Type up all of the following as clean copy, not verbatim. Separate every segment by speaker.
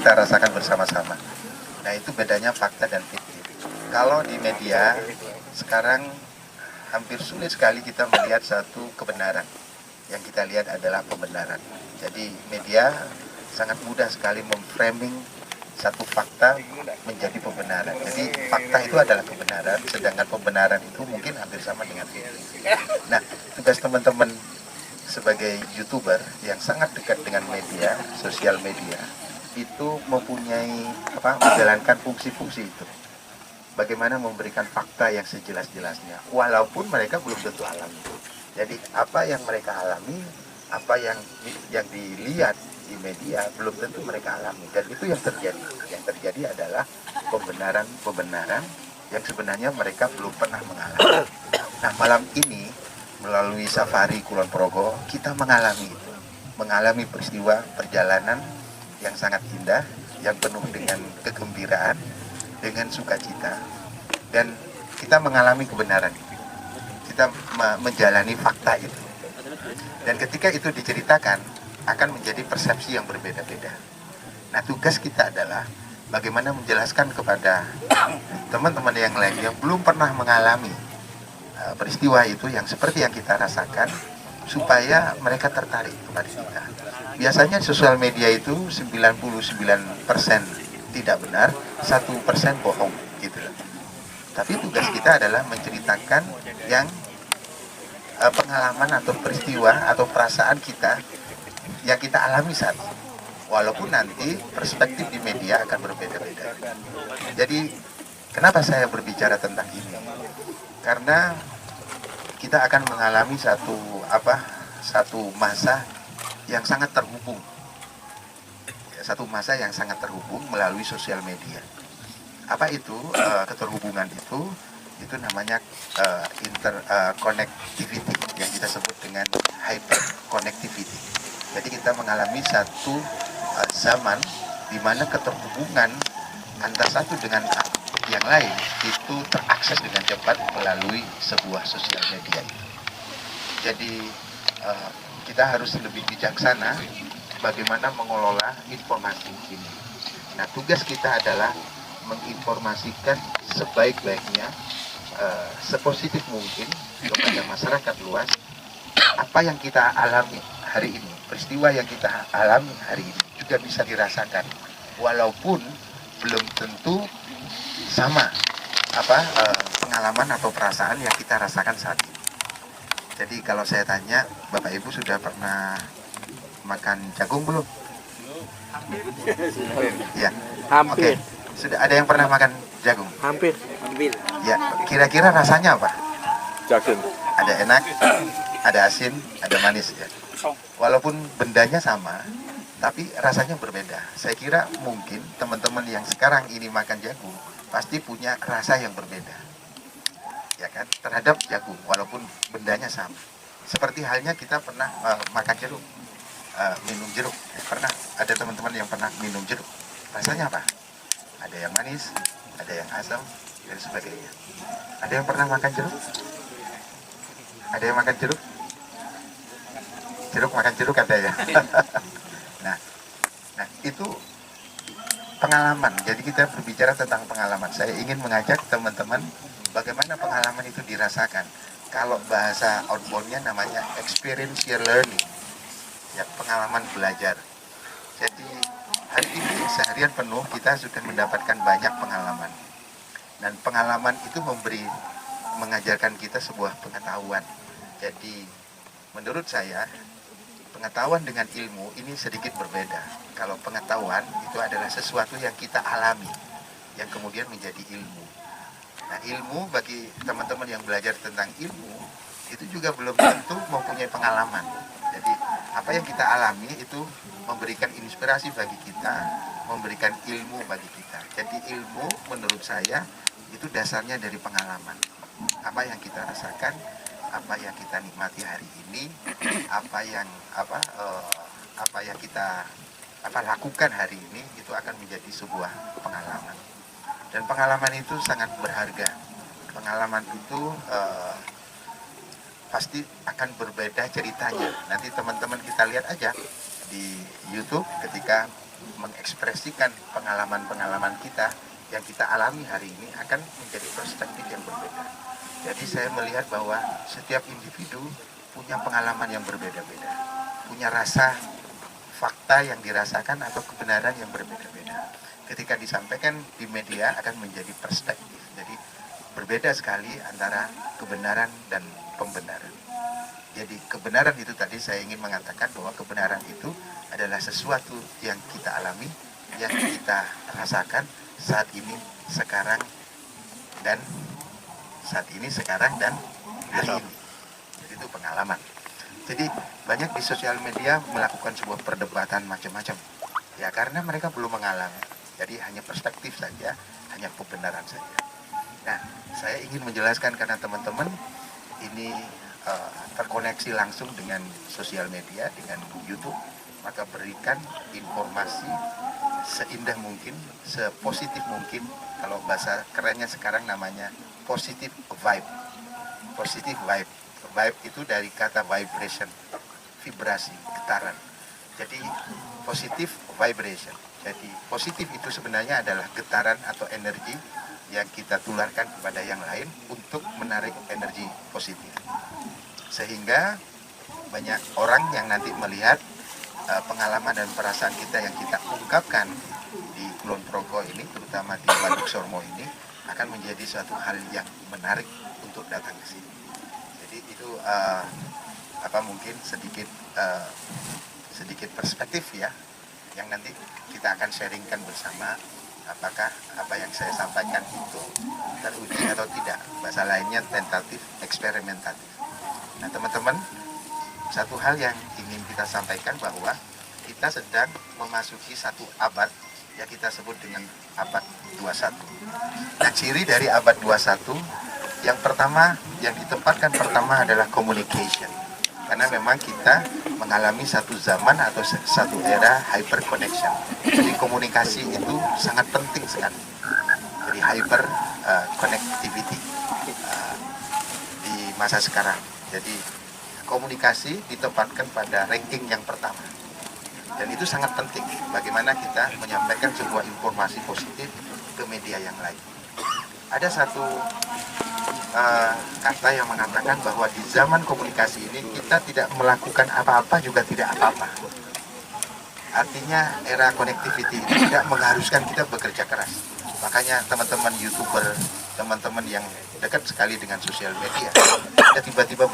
Speaker 1: kita rasakan bersama-sama. Nah, itu bedanya fakta dan fiktif. Kalau di media sekarang hampir sulit sekali kita melihat satu kebenaran. Yang kita lihat adalah pembenaran. Jadi media sangat mudah sekali memframing satu fakta menjadi pembenaran. Jadi fakta itu adalah kebenaran, sedangkan pembenaran itu mungkin hampir sama dengan fiktif. Nah, tugas teman-teman sebagai YouTuber yang sangat dekat dengan media, sosial media, itu mempunyai menjalankan fungsi-fungsi itu. Bagaimana memberikan fakta yang sejelas-jelasnya, walaupun mereka belum tentu alami. Jadi apa yang mereka alami, apa yang dilihat di media belum tentu mereka alami, dan itu yang terjadi. Yang terjadi adalah pembenaran yang sebenarnya mereka belum pernah mengalami. Nah, malam ini melalui Safari Kulon Progo kita mengalami peristiwa perjalanan yang sangat indah, yang penuh dengan kegembiraan, dengan sukacita, dan kita mengalami kebenaran. Kita menjalani fakta itu, dan ketika itu diceritakan akan menjadi persepsi yang berbeda-beda. Nah, tugas kita adalah bagaimana menjelaskan kepada teman-teman yang lain yang belum pernah mengalami peristiwa itu yang seperti yang kita rasakan, supaya mereka tertarik kepada kita. Biasanya sosial media itu 99% tidak benar, 1% bohong gitu. Tapi tugas kita adalah menceritakan yang pengalaman atau peristiwa atau perasaan kita yang kita alami saat ini. Walaupun nanti perspektif di media akan berbeda-beda. Jadi kenapa saya berbicara tentang ini? Karena kita akan mengalami satu masa yang sangat terhubung. Satu masa yang sangat terhubung melalui sosial media. Apa itu keterhubungan itu? Itu namanya interconnectivity yang kita sebut dengan hyperconnectivity. Jadi kita mengalami satu zaman di mana keterhubungan antara satu dengan yang lain itu terakses dengan cepat melalui sebuah sosial media. Jadi kita harus lebih bijaksana bagaimana mengelola informasi ini. Nah, tugas kita adalah menginformasikan sebaik-baiknya, sepositif mungkin kepada masyarakat luas apa yang kita alami hari ini, peristiwa yang kita alami hari ini juga bisa dirasakan, walaupun belum tentu sama pengalaman atau perasaan yang kita rasakan saat ini. Jadi kalau saya tanya, Bapak Ibu sudah pernah makan jagung belum? Ya,
Speaker 2: Hampir.
Speaker 1: Okay. Sudah ada yang pernah makan jagung?
Speaker 2: Hampir.
Speaker 1: Ya, kira-kira rasanya apa?
Speaker 2: Jagung.
Speaker 1: Ada enak, ada asin, ada manis ya. Walaupun bendanya sama, tapi rasanya berbeda. Saya kira mungkin teman-teman yang sekarang ini makan jagung pasti punya rasa yang berbeda, ya kan, terhadap jagung, walaupun bendanya sama. Seperti halnya kita pernah makan jeruk, minum jeruk. Pernah ada teman-teman yang pernah minum jeruk. Rasanya apa? Ada yang manis, ada yang asam, dan sebagainya. Ada yang pernah makan jeruk? Ada yang makan jeruk? Makan jeruk ada ya. Nah, itu pengalaman. Jadi kita berbicara tentang pengalaman. Saya ingin mengajak teman-teman bagaimana pengalaman itu dirasakan. Kalau bahasa outbound-nya namanya experiential learning, ya, pengalaman belajar. Jadi hari ini seharian penuh kita sudah mendapatkan banyak pengalaman, dan pengalaman itu mengajarkan kita sebuah pengetahuan. Jadi menurut saya pengetahuan dengan ilmu ini sedikit berbeda. Kalau pengetahuan itu adalah sesuatu yang kita alami, yang kemudian menjadi ilmu. Nah, ilmu bagi teman-teman yang belajar tentang ilmu itu juga belum tentu mempunyai pengalaman. Jadi apa yang kita alami itu memberikan inspirasi bagi kita, memberikan ilmu bagi kita. Jadi ilmu menurut saya itu dasarnya dari pengalaman. Apa yang kita rasakan, apa yang kita nikmati hari ini, apa yang kita lakukan hari ini, itu akan menjadi sebuah pengalaman. Dan pengalaman itu sangat berharga. Pengalaman itu pasti akan berbeda ceritanya. Nanti teman-teman kita lihat aja di YouTube ketika mengekspresikan pengalaman-pengalaman kita yang kita alami hari ini akan menjadi perspektif yang berbeda. Jadi saya melihat bahwa setiap individu punya pengalaman yang berbeda-beda, punya rasa fakta yang dirasakan atau kebenaran yang berbeda-beda. Ketika disampaikan di media akan menjadi perspektif. Jadi berbeda sekali antara kebenaran dan pembenaran. Jadi kebenaran itu tadi saya ingin mengatakan bahwa kebenaran itu adalah sesuatu yang kita alami, yang kita rasakan saat ini, sekarang, dan hari ini. Jadi itu pengalaman. Jadi banyak di sosial media melakukan sebuah perdebatan macam-macam. Ya karena mereka belum mengalami. Jadi hanya perspektif saja, hanya pembenaran saja. Nah, saya ingin menjelaskan karena teman-teman ini terkoneksi langsung dengan sosial media, dengan YouTube, maka berikan informasi seindah mungkin, sepositif mungkin. Kalau bahasa kerennya sekarang namanya positive vibe. Positive vibe. Vibe itu dari kata vibration, vibrasi, getaran. Jadi positive vibration. Jadi positif itu sebenarnya adalah getaran atau energi yang kita tularkan kepada yang lain untuk menarik energi positif. Sehingga banyak orang yang nanti melihat pengalaman dan perasaan kita yang kita ungkapkan di Kulon Progo ini, terutama di Waduk Sormo ini, akan menjadi suatu hal yang menarik untuk datang ke sini. Jadi itu mungkin sedikit perspektif ya, yang nanti kita akan sharingkan bersama. Apakah apa yang saya sampaikan itu teruji atau tidak. Bahasa lainnya tentatif, eksperimentatif. Nah teman-teman, satu hal yang ingin kita sampaikan bahwa kita sedang memasuki satu abad yang kita sebut dengan abad 21. Nah ciri dari abad 21, yang pertama, yang ditempatkan pertama adalah communication. Karena memang kita mengalami satu zaman atau satu era hyper connection. Jadi komunikasi itu sangat penting sekali. Jadi hyper connectivity di masa sekarang. Jadi komunikasi ditempatkan pada ranking yang pertama. Dan itu sangat penting bagaimana kita menyampaikan sebuah informasi positif ke media yang lain. Ada satu kata yang mengatakan bahwa di zaman komunikasi ini kita tidak melakukan apa-apa juga tidak apa-apa. Artinya era connectivity itu tidak mengharuskan kita bekerja keras. Makanya teman-teman YouTuber, teman-teman yang dekat sekali dengan sosial media, dia tiba-tiba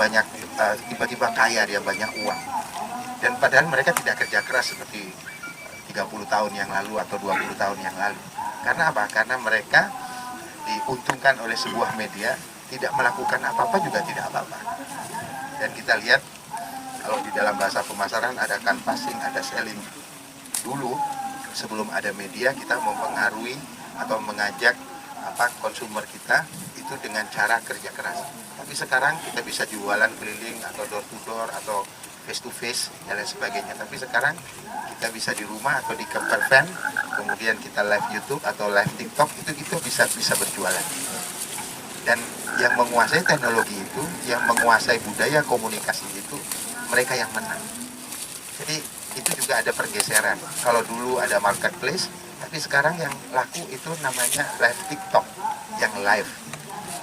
Speaker 1: kaya, dia banyak uang. Dan padahal mereka tidak kerja keras seperti 30 tahun yang lalu atau 20 tahun yang lalu. Karena apa? Karena mereka diuntungkan oleh sebuah media, tidak melakukan apa-apa juga tidak apa-apa. Dan kita lihat kalau di dalam bahasa pemasaran ada canvassing, ada selling. Dulu sebelum ada media kita mempengaruhi atau mengajak konsumer kita itu dengan cara kerja keras. Tapi sekarang kita bisa jualan keliling atau door to door atau face to face dan lain sebagainya. Tapi sekarang kita bisa di rumah atau di camper van, kemudian kita live YouTube atau live TikTok, itu bisa berjualan. Dan yang menguasai teknologi itu, yang menguasai budaya komunikasi itu, mereka yang menang. Jadi itu juga ada pergeseran. Kalau dulu ada marketplace, tapi sekarang yang laku itu namanya live TikTok, yang live.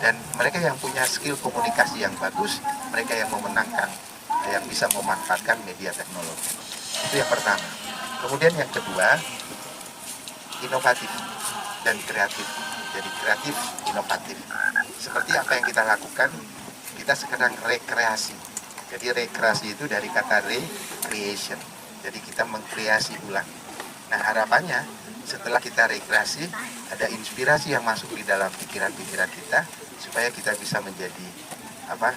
Speaker 1: Dan mereka yang punya skill komunikasi yang bagus, mereka yang memenangkan, yang bisa memanfaatkan media teknologi. Itu yang pertama. Kemudian yang kedua, inovatif dan kreatif. Jadi kreatif, inovatif. Seperti apa yang kita lakukan, kita sekarang rekreasi. Jadi rekreasi itu dari kata recreation. Jadi kita mengkreasi ulang. Nah harapannya setelah kita rekreasi, ada inspirasi yang masuk di dalam pikiran-pikiran kita, supaya kita bisa menjadi kreatif